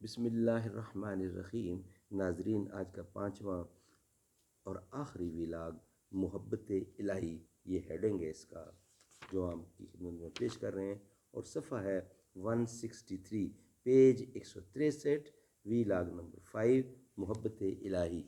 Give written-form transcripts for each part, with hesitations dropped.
بسم اللہ الرحمن الرحیم۔ ناظرین، آج کا 5واں اور آخری ویلاگ محبت الہی، یہ ہیڈنگ ہے اس کا جو ہم کی خدمت میں پیش کر رہے ہیں، اور صفحہ ہے 163، پیج 163، ویلاگ نمبر 5، محبت الہی۔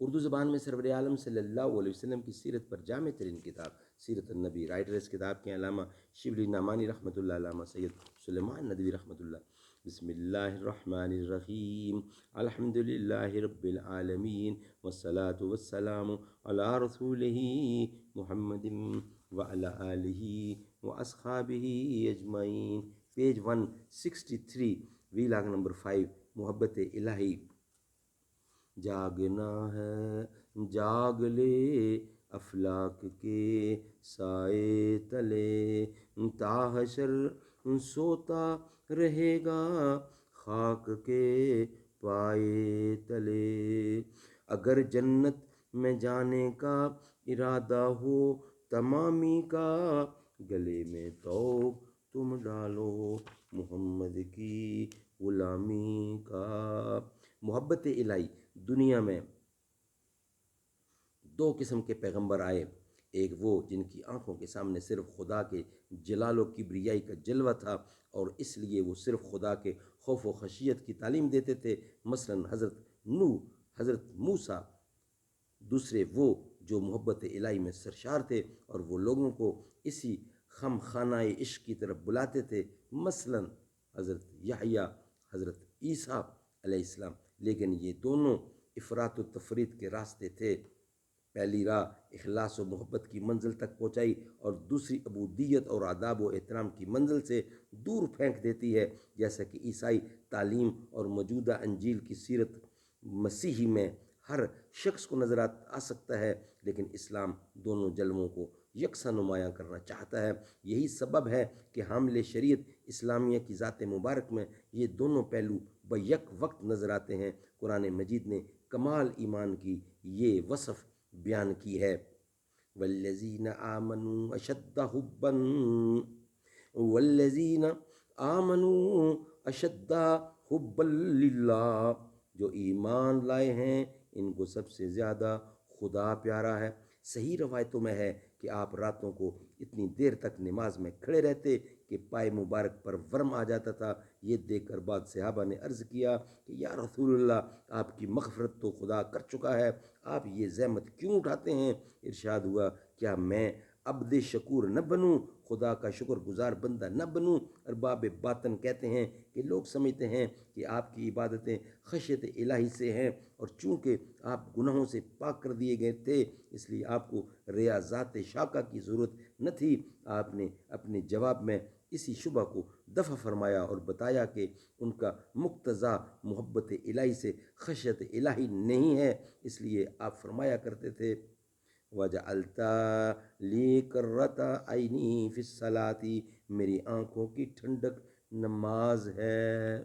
اردو زبان میں سرور عالم صلی اللہ علیہ وسلم کی سیرت پر جامع ترین کتاب سیرت النبی۔ رائٹر اس کتاب کے علامہ شبلی نعمانی رحمۃ اللہ، علامہ سید سلیمان ندوی رحمۃ اللہ۔ بسم اللہ الرحمن الرحیم، الحمد للہ رب العالمین، والصلاة والسلام علی رسولہ محمد وعلی آلہ واصحابہ اجمعین۔ پیج 163، ویلاگ نمبر 5، محبت الہی۔ جاگنا ہے جاگ لے افلاک کے سائے تلے، تا حشر سوتا رہے گا خاک کے پائے تلے۔ اگر جنت میں جانے کا ارادہ ہو تمامی کا، گلے میں طوق تم ڈالو محمد کی غلامی کا۔ محبت الہی۔ دنیا میں دو قسم کے پیغمبر آئے، ایک وہ جن کی آنکھوں کے سامنے صرف خدا کے جلال و کبریائی کا جلوہ تھا، اور اس لیے وہ صرف خدا کے خوف و خشیت کی تعلیم دیتے تھے، مثلا حضرت نوح، حضرت موسیٰ۔ دوسرے وہ جو محبت الہی میں سرشار تھے اور وہ لوگوں کو اسی خم خانہ عشق کی طرف بلاتے تھے، مثلا حضرت یحییٰ، حضرت عیسیٰ علیہ السلام۔ لیکن یہ دونوں افراط و تفریط کے راستے تھے۔ پہلی راہ اخلاص و محبت کی منزل تک پہنچائی، اور دوسری عبودیت اور آداب و احترام کی منزل سے دور پھینک دیتی ہے، جیسا کہ عیسائی تعلیم اور موجودہ انجیل کی سیرت مسیحی میں ہر شخص کو نظر آ سکتا ہے، لیکن اسلام دونوں جلووں کو یکساں نمایاں کرنا چاہتا ہے۔ یہی سبب ہے کہ حامل شریعت اسلامیہ کی ذات مبارک میں یہ دونوں پہلو بیک وقت نظر آتے ہیں۔ قرآن مجید نے کمال ایمان کی یہ وصف بیان کی ہے، والذین آمنوا اشد حبا، والذین آمنوا اشد حبا للہ، جو ایمان لائے ہیں ان کو سب سے زیادہ خدا پیارا ہے۔ صحیح روایتوں میں ہے کہ آپ راتوں کو اتنی دیر تک نماز میں کھڑے رہتے کہ پائے مبارک پر ورم آ جاتا تھا۔ یہ دیکھ کر بعض صحابہ نے عرض کیا کہ یا رسول اللہ، آپ کی مغفرت تو خدا کر چکا ہے، آپ یہ زحمت کیوں اٹھاتے ہیں؟ ارشاد ہوا، کیا میں عبد شکور نہ بنوں، خدا کا شکر گزار بندہ نہ بنوں؟ ارباب باطن کہتے ہیں کہ لوگ سمجھتے ہیں کہ آپ کی عبادتیں خشیت الہی سے ہیں، اور چونکہ آپ گناہوں سے پاک کر دیے گئے تھے اس لیے آپ کو ریاضات شاکہ کی ضرورت نہ تھی۔ آپ نے اپنے جواب میں اسی شبہ کو دفع فرمایا اور بتایا کہ ان کا مقتضا محبت الہی سے خشیت الہی نہیں ہے، اس لیے آپ فرمایا کرتے تھے وَجَعَلْتَ لِي قُرَّةَ عَيْنِي فِي الصَّلَاةِ، میری آنکھوں کی ٹھنڈک نماز ہے۔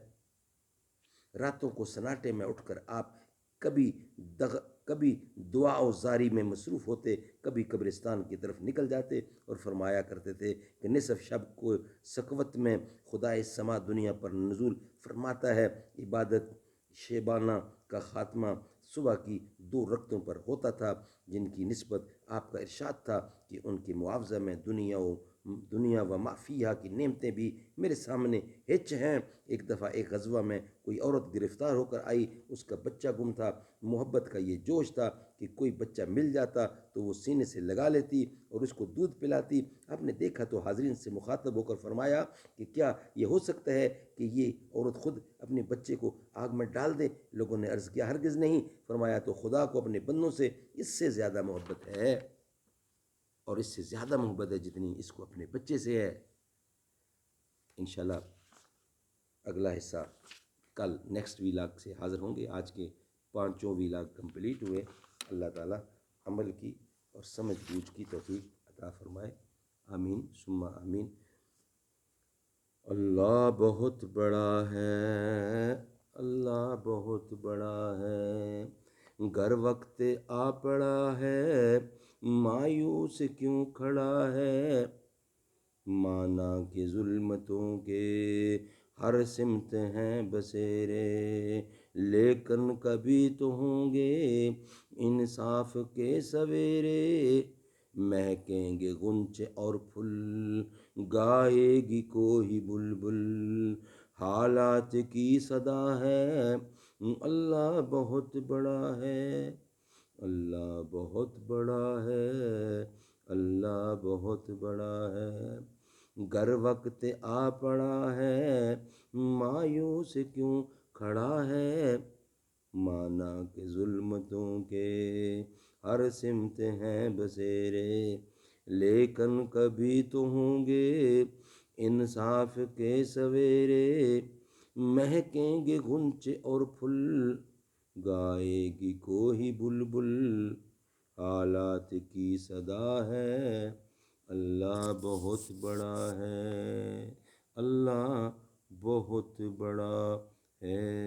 راتوں کو سناٹے میں اٹھ کر آپ کبھی دعا و زاری میں مصروف ہوتے، کبھی قبرستان کی طرف نکل جاتے اور فرمایا کرتے تھے کہ نصف شب کو سکوت میں خدا سما دنیا پر نزول فرماتا ہے۔ عبادت شیبانہ کا خاتمہ صبح کی 2 رکعتوں پر ہوتا تھا، جن کی نسبت آپ کا ارشاد تھا کہ ان کے معاوضہ میں دنیا و ما فیہا کی نعمتیں بھی میرے سامنے ہچ ہیں۔ ایک دفعہ ایک غزوہ میں کوئی عورت گرفتار ہو کر آئی، اس کا بچہ گم تھا۔ محبت کا یہ جوش تھا کہ کوئی بچہ مل جاتا تو وہ سینے سے لگا لیتی اور اس کو دودھ پلاتی۔ آپ نے دیکھا تو حاضرین سے مخاطب ہو کر فرمایا کہ کیا یہ ہو سکتا ہے کہ یہ عورت خود اپنے بچے کو آگ میں ڈال دے؟ لوگوں نے عرض کیا ہرگز نہیں۔ فرمایا تو خدا کو اپنے بندوں سے اس سے زیادہ محبت ہے، اور اس سے زیادہ محبت ہے جتنی اس کو اپنے بچے سے ہے۔ انشاءاللہ اگلا حصہ کل نیکسٹ ویلاگ سے حاضر ہوں گے۔ آج کے 5 ویلاگ کمپلیٹ ہوئے۔ اللہ تعالیٰ عمل کی اور سمجھ بوجھ کی توفیق عطا فرمائے، آمین ثم آمین۔ اللہ بہت بڑا ہے، اللہ بہت بڑا ہے، گر وقت آ پڑا ہے مایوس کیوں کھڑا ہے، مانا کہ ظلمتوں کے ہر سمت ہیں بسیرے، لیکن کبھی تو ہوں گے انصاف کے سویرے، مہکیں گے غنچے اور پھول، گائے گی کوئی بلبل، حالات کی صدا ہے، اللہ بہت بڑا ہے، اللہ بہت بڑا ہے، اللہ بہت بڑا ہے۔ گر وقت آ پڑا ہے، مایوس کیوں کھڑا ہے، مانا کہ ظلمتوں کے ہر سمت ہیں بسیرے، لیکن کبھی تو ہوں گے انصاف کے سویرے، مہکیں گے غنچے اور پھول، گائے گی کوئی بلبل، حالات کی صدا ہے، اللہ بہت بڑا ہے، اللہ بہت بڑا ہے۔